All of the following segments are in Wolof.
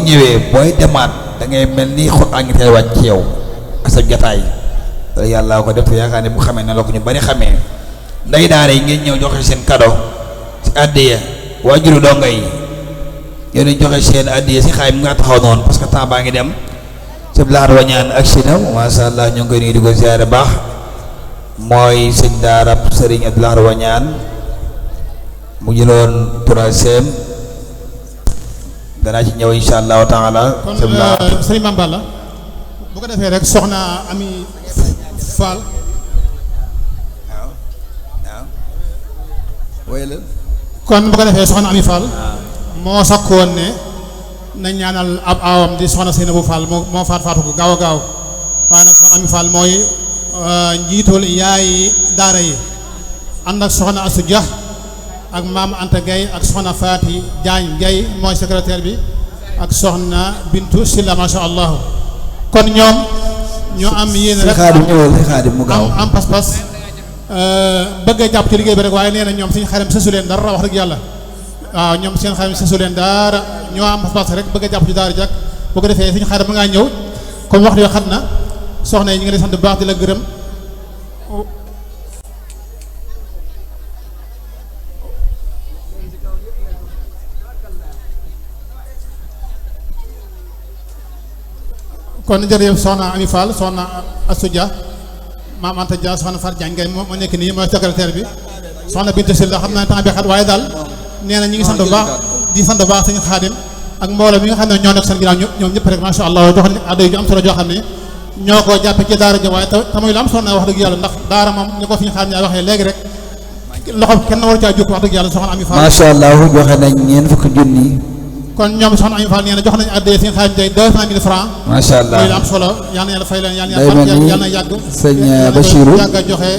ñëwee booy demaat da ngay mel ni xuraan ngi teel wàcc ci yow ak sa jotaay loolu yàlla ko def te yaakaar ne bu xamee na la ko ñu bari xamee nday daara yi ngeen ñëw joxe seen cadeau ci àddiya waajuru donga yi yéen joxe seen àddiya si xaay mu nga taxaw noonu parce que temps baa ngi dem ci laar wañaan ak sinam masha Allah ñu ngi koy nuyu di ko ziyaare baax mooy sëñ daarab sëriñ Abdoulaye wañaan mu jëloon troisième danaa ci ñëw insha allahu taala. kon sëriñ Mame Balla bu ko defee rek soxna Ami Fall. waaw waaw. kon bu ko defee soxna Ami Fall. moo sakkoon ne na ñaanal ab aawam di soxna Seynabou Fall moo faatu ko gaaw a gaaw waaye nag soxna Ami Fall mooy njiitul yaay daara yi ànd ak soxna Assou Dia ak maam Anta Gueye ak soxna Faati Diagne Gueye mooy secrétaire bi ak soxna Bintu Silla masha Allah kon ñoom ñoo am yéen rek am pas-pas bëgg a jàpp ci liggéey bi rek waaye nee na ñoom suñu xaram sësu leen dara wax dëgg yàlla waaw ñoom seen xaram sësu leen dara ñoo am pas-pas rek bëgg a jàpp ci daara jàkk boo ko defee suñu xaram ba ngaa ñëw comme waxtu yoo xam na soxna yi ñu ngi lay sant bu baax di la gërëm kon jërëjëf soxna Ami Fall soxna Assou Dia maam Anta Dia soxna Fatou Diagne Gueye moo nekk nii mooy secrétaire bi soxna Bintu Sylla xam naa temps bi xat waaye daal nee na ñi ngi sant bu baax di sant bu baax sëñ Xaadim ak mbooloo mi nga xam ne ñoo nekk seen ginnaaw ñoom ñëpp rek masha Allah jox nañ addo yu am solo joo xam ne ñoo ko jàppe ci daara ja waaye tamuy lu am solo na wax dëgg yàlla ndax daara moom ñu ko fi ñu xam ne waxee léegi rek loxo kenn war caa jóg wax dëgg yàlla soxna Ami Fall masha Allah joxe nañ ñeent fukki junni kon ñoom soxna Ami Fall nee na jox nañu addee seen xaalis tey 200 000 francs masha Allah muy am solo yal na yàlla fay leen yal na yàgg sëñ Bachirou yàgg a joxe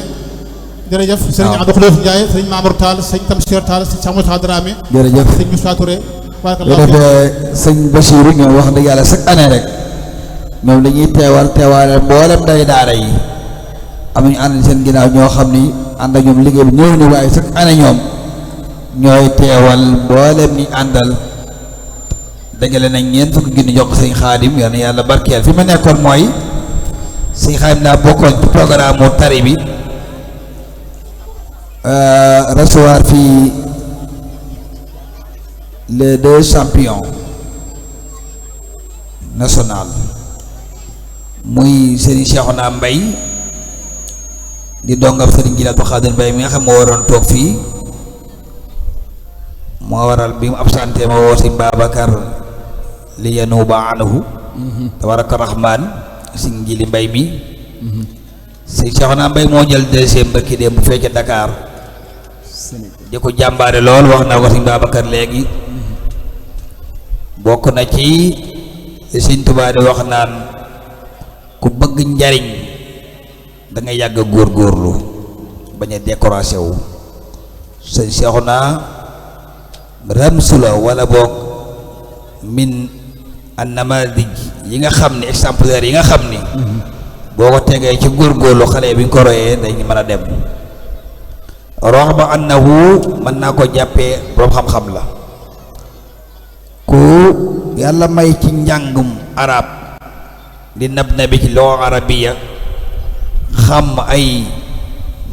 jërëjëf sëriñ Abdou Khoudoss Ndiaye sëriñ Mamour Tall sëñ Tamsir Tall sëñ Samoussa Dramé jërëjëf sëñ Moussa Touré barakallahu defee sëñ Bachirou ñoom wax dëgg yàlla chaque année rek ñoom dañuy teewaale mboolem day daara yi amuñu ànd seen ginnaaw ñoo xam ni ànd ak ñoom liggéey bi ñëw ni waaye chaque année ñoom ñooy teewal mboolem ñi àndal dajale nañ ñeent fukki junni jox sëñ Xaadim yal na yàlla barkeel fi ma nekkoon mooy sëñ Xaadim daa bokkoon ci programme mu tari bi recevoir fii les 2 champions national muy sëriñ Cheikhouna Mbaye di dongab sëriñ Gila Abdou Khadir Mbaye mi nga xam moo waroon toog fii moo waral bi mu absenté ma woo sëñ Babacar li yanuba anhu tabaraka rahman si Ngili Mbaye mi sëñ Cheikhouna Mbaye moo jël deuxième ba ki dem bu fekkee Dakar di ko jàmbaare lool wax naa ko sëñ Babacar léegi bokk na ci sëñ Tuubaa di wax naan ku bëgg njariñ da nga yàgg góorgóorlu bañ a découragé wu sëñ Cheikhouna ramsula wala boog min an namadij yi nga xam ni exemplaire yi nga xam ni boo ko tegee ci góorgóorlu xale bi nga ko royee dañ mën a dem roxba annahu mën naa ko jàppee borom xam-xam la ku yàlla may ci njàngum arab di nab nabi ci loo arabiya xam ay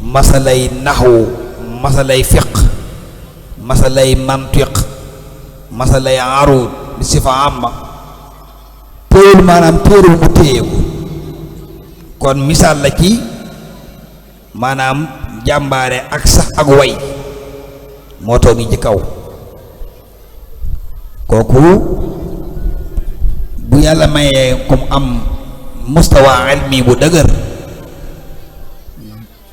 masalay naxwu masalay fiq masalay mantiq masalay arud di sifa amma téewul maanaam téerul mu téyeku kon misaal la ci maanaam jàmbaare ak sax ak way moo toog ni ci kaw kooku bu yàlla mayee comme am mustawa ilmi bu dëgër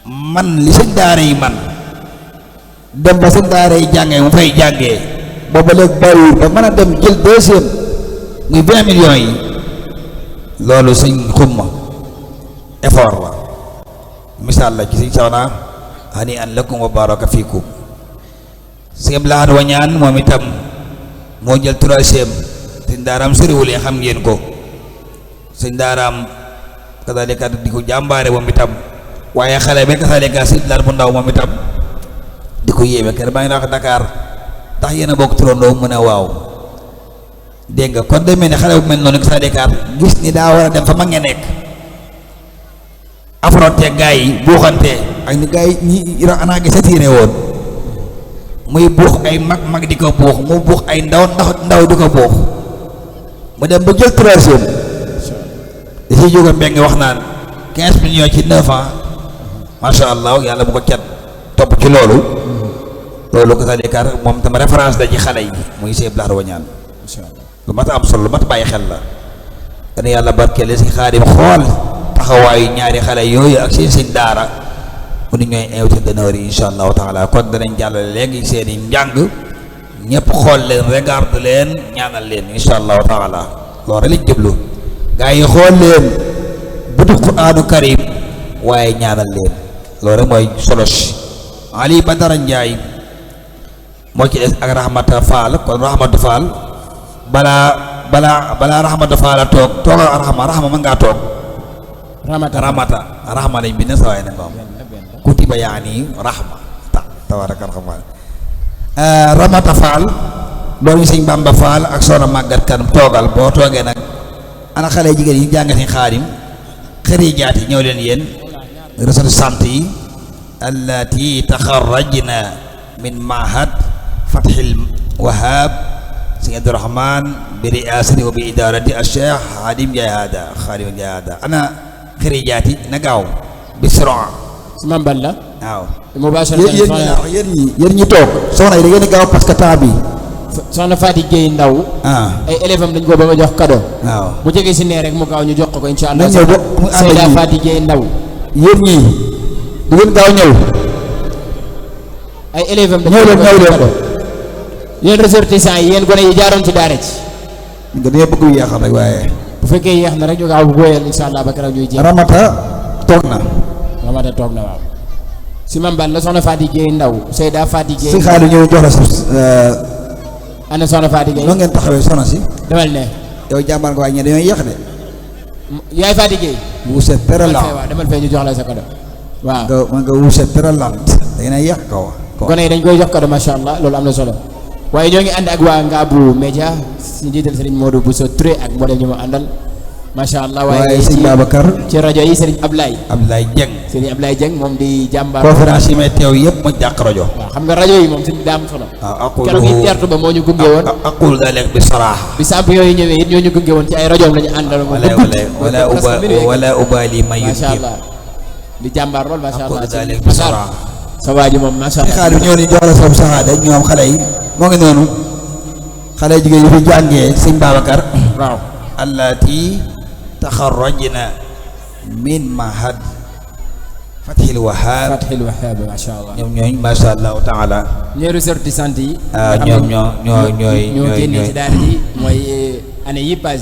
man li sëñ daara yi man dem ba sëñ daara yi jàngee mu fay jàngee booba léegi bariwul ba mën a dem jël deuxième muy 20 millions yi loolu sëñ xumma effort la misaal la ci sëñ Cheikhouna hani an lakum wa baraka fiikum sëñ Lahad Wañaan moom itam moo jël troisième sëñ daaraam soriwul yi xam ngeen ko sëñ daaraam kadalika di ko jàmbaare moom itam waaye xale ba kadalika sëñ Lahad bu ndaw moom itam di ko yéeme kër baa ngi wax Dakar ndax yéen a bokk turandoo mu ne waaw dégg nga kon day mel ni xale bu mel noonu ko sa Dakar gis ni daa war a dem fa mag nga nekk affronté gaa yi buuxante ak ni gaa yi ñi anaa gi satiré woon muy buux ay mag di ko buux mu buux ay ndaw di ko buux mu dem ba jël troisième da ciy jóge mbeng wax naan 15 millions ci 9 ans masha Allah yàlla bu ko cat topp ci loolu ko sa Dakar moom tam référence la ci xale yi muy Sëñ Abdou Lahad Wañaan lu mat a am solo lu mat a bàyyi xel la dana yàlla barkeele si Xaadim xool taxawaayu ñaari xale yooyu ak seen daara mu ni ñooy invité d'honneur yi insha allahu taala kon danañ jàllale léegi seen i njàng ñëpp xool leen regarde leen ñaanal leen insha allahu taala loolu rek lañ jublu gaa yi xool leen butu quraanu karim waaye ñaanal leen loolu rek mooy solo si Ali Badara Njaay moo ci des ak Rahmata Fall kon Rahmata Fall balaa Rahmata Fall a toogal Rahma mën ngaa toog Rahma lañ bind sa waay na nga am kutiba yaani Rahma tabaraka Rahman Rahmata Fall loolu Sëñ Bamba Fall ak Soxna Màggat Kan toogal boo toogee nag ana xale jigéen yi jàng si Xaadim xëri jaati ñëw leen yéen ressortissants yi allati taxarrajna min mahad Fathil Wahab Sëñ Abdou Rahman bi riasati wa bi idarati Cheikh Xaadim Njaay Hada ana xëri jaati na gaaw bi sura man ban la waaw yéen ñi toog soxna yi da ngeen gaaw parce que temps bi soxna Fatou Gueye Ndaw ay élèves am dañ ko bëgg a jox cadeau waaw bu jege si nee rek mu gaaw ñu jox ko insha Allah ñëw Seyda Fatou Gueye Ndaw yéen ñii da ngeen gaaw ñëw ay élèves am ñëw leen yéen ressortissants yi yéen gone yi jaaroon ci daara ci nga dañoo bëgg yeexal rek waaye bu fekkee yeex na rek ñu gaaw bu góoyal insha Allah ba keroog ñuy jeex Ramata toog na waaw si mambal la soxna Fatou Gueye Ndaw Seyda Fatou Gueye si xaalis ñëw jox la sa ana soxna Fatou Gueye noo ngeen taxawee soxna si demal ne yow jàmbaar nga waaye ñe dañoo yeex de yaay Fatou Gueye wuuse teralant waaw demal fee ñu jox la sa cadeau waaw nga wuuse teralant da ngeen a yeex kaw gone yi dañ koy jox cadeau masha Allah loolu am na solo waaye ñoo ngi ànd ak waa Ngabou Média si njiital Serigne Modou Bousso Touré ak modèle ñu ma àndal masha Allah waaye Serigne Babacar ci rajo yi Serigne Ablaye Dieng Serigne Ablaye Dieng moom di jàmbaar conférence yi may teew yëpp mu jàq rajo waaw xam nga rajo yi moom suñu daam solo aqulu keroog it tertu ba moo ñu gunge woon aqulu dalik bi saraaha bi samp yooyu ñëwee it ñoo ñu gunge woon ci ay rajoom la ñu àndal wala ubali ma masha Allah di jàmbaar lool masha Allah aqulu dalik bi saraaha sa waa ji moom masha Allah xaalis ñoo ni jox la soobu saxaada ñoom xale yi moo ngi noonu xale jigéen yi fi jàngee Sëñ Babacar waaw allati taxarrajna min mahad Fathil Wahab masha Allah ñoom ñooñ masha Allah taala ñooy ressortissants yi ñoom ñooy ñoo génne ci daara ji mooy année yi passé